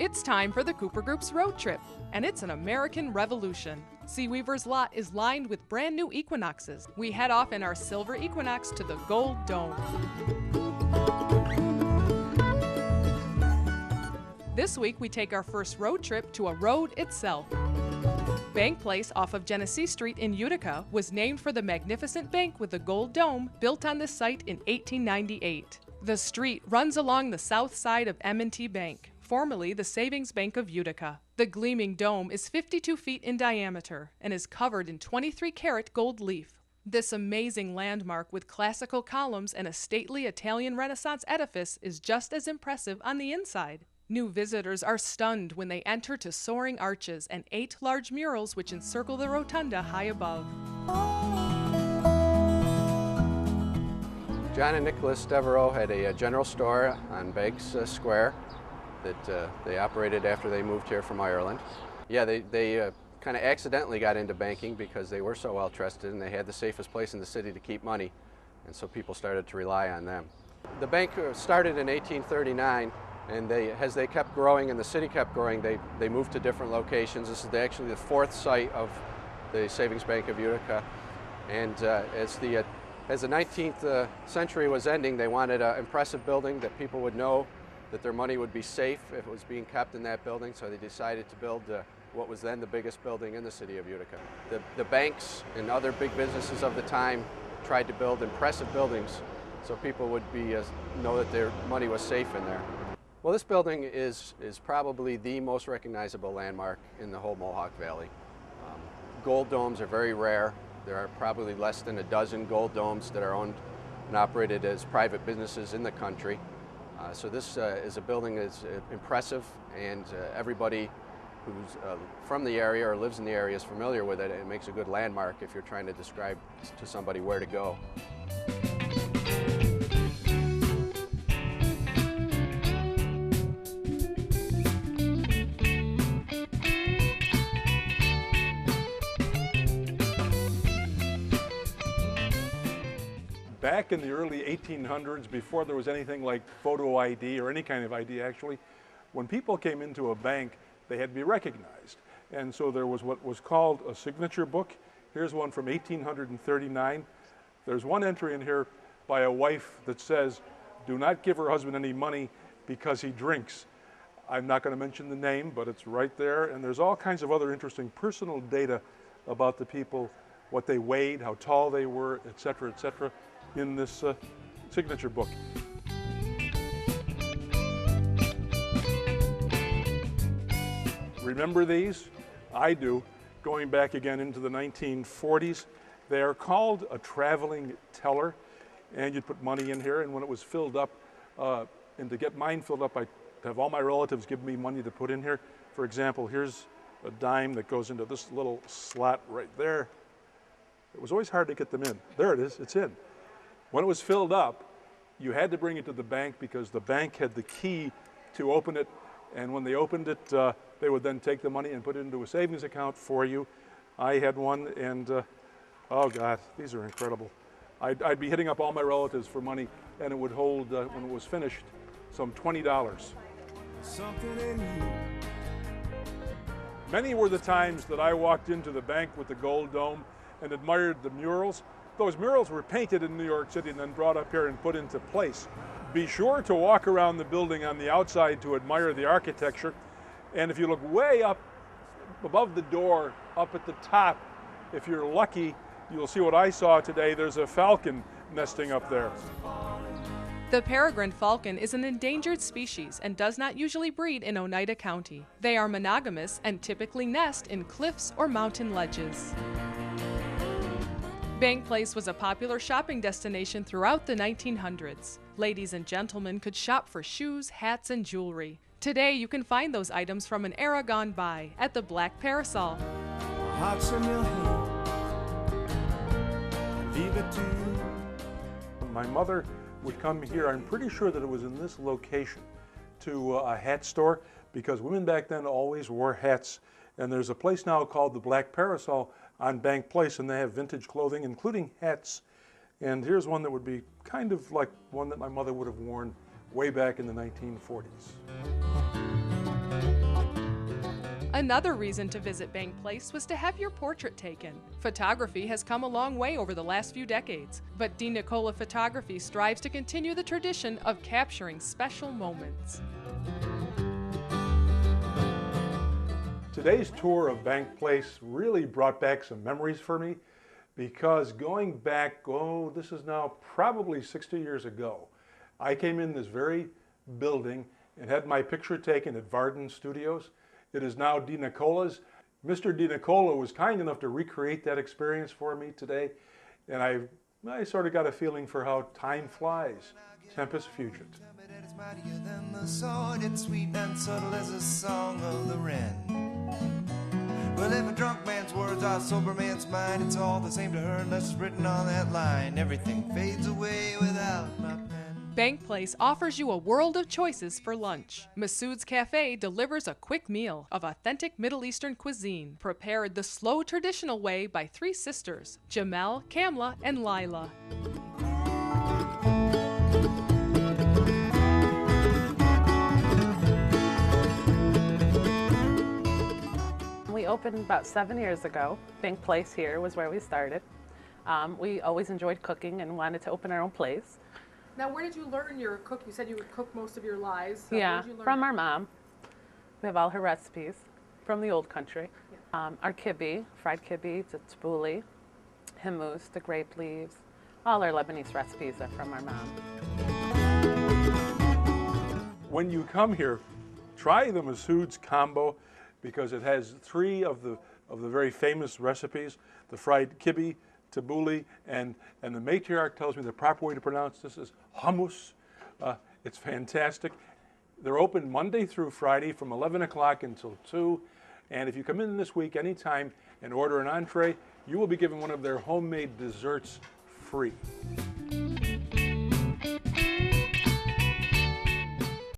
It's time for the Cooper Group's road trip, and it's an American revolution. Seaweaver's lot is lined with brand new Equinoxes. We head off in our silver Equinox to the Gold Dome. This week we take our first road trip to a road itself. Bank Place off of Genesee Street in Utica was named for the magnificent bank with the gold dome built on this site in 1898. The street runs along the south side of M&T Bank, formerly the Savings Bank of Utica. The gleaming dome is 52 feet in diameter and is covered in 23-karat gold leaf. This amazing landmark with classical columns and a stately Italian Renaissance edifice is just as impressive on the inside. New visitors are stunned when they enter to soaring arches and 8 large murals which encircle the rotunda high above. John and Nicholas Devereaux had a general store on Beggs Square that they operated after they moved here from Ireland. Yeah, they kind of accidentally got into banking because they were so well trusted and they had the safest place in the city to keep money, and so people started to rely on them. The bank started in 1839. And as they kept growing and the city kept growing, they moved to different locations. This is actually the 4th site of the Savings Bank of Utica. And as the 19th century was ending, they wanted an impressive building that people would know that their money would be safe if it was being kept in that building. So they decided to build what was then the biggest building in the city of Utica. The banks and other big businesses of the time tried to build impressive buildings so people would know that their money was safe in there. Well, this building is probably the most recognizable landmark in the whole Mohawk Valley. Gold domes are very rare. There are probably less than a dozen gold domes that are owned and operated as private businesses in the country. So this is a building that's impressive, and everybody who's from the area or lives in the area is familiar with it. It makes a good landmark if you're trying to describe to somebody where to go. Back in the early 1800s, before there was anything like photo ID or any kind of ID actually, when people came into a bank, they had to be recognized. And so there was what was called a signature book. Here's one from 1839. There's one entry in here by a wife that says, "Do not give her husband any money because he drinks." I'm not going to mention the name, but it's right there. And there's all kinds of other interesting personal data about the people, what they weighed, how tall they were, et cetera, in this signature book. Remember these? I do. Going back again into the 1940s. They are called a traveling teller, and you'd put money in here, and when it was filled up, and to get mine filled up, I have all my relatives give me money to put in here. For example, here's a dime that goes into this little slot right there. It was always hard to get them in. There it is, it's in. When it was filled up, you had to bring it to the bank because the bank had the key to open it, and when they opened it, they would then take the money and put it into a savings account for you. I had one, and oh God, these are incredible. I'd be hitting up all my relatives for money, and it would hold, when it was finished, some $20. Something in you. Many were the times that I walked into the bank with the gold dome and admired the murals. Those murals were painted in New York City and then brought up here and put into place. Be sure to walk around the building on the outside to admire the architecture. And if you look way up above the door, up at the top, if you're lucky, you'll see what I saw today. There's a falcon nesting up there. The peregrine falcon is an endangered species and does not usually breed in Oneida County. They are monogamous and typically nest in cliffs or mountain ledges. Bank Place was a popular shopping destination throughout the 1900s. Ladies and gentlemen could shop for shoes, hats, and jewelry. Today, you can find those items from an era gone by at the Black Parasol. My mother would come here, I'm pretty sure that it was in this location, to a hat store, because women back then always wore hats. And there's a place now called the Black Parasol on Bank Place, and they have vintage clothing, including hats. And here's one that would be kind of like one that my mother would have worn way back in the 1940s. Another reason to visit Bank Place was to have your portrait taken. Photography has come a long way over the last few decades, but DeNicola Photography strives to continue the tradition of capturing special moments. Today's tour of Bank Place really brought back some memories for me, because going back, this is now probably 60 years ago, I came in this very building and had my picture taken at Varden Studios. It is now DeNicola's. Mr. DeNicola was kind enough to recreate that experience for me today, and I sort of got a feeling for how time flies. Tempus fugit. It's mightier than the sword, it's sweet and subtle as a song of the wren. Well, if a drunk man's words are a sober man's mind, it's all the same to her unless it's written on that line. Everything fades away without my pen. Bank Place offers you a world of choices for lunch. Masood's Cafe delivers a quick meal of authentic Middle Eastern cuisine, prepared the slow traditional way by three sisters, Jamel, Kamla, and Lila. We opened about 7 years ago. Bank Place here was where we started. We always enjoyed cooking and wanted to open our own place. Now, where did you learn your cook? You said you would cook most of your lives. So Yeah, where did you learn? from our mom. We have all her recipes from the old country. Yeah. Our kibbe, fried kibbe, the tabbouleh, hummus, the grape leaves. All our Lebanese recipes are from our mom. When you come here, try the Masood's combo, because it has three of the very famous recipes: the fried kibbe, tabbouleh, and the matriarch tells me the proper way to pronounce this is hummus. It's fantastic. They're open Monday through Friday from 11 o'clock until 2. And if you come in this week anytime and order an entree, you will be given one of their homemade desserts free.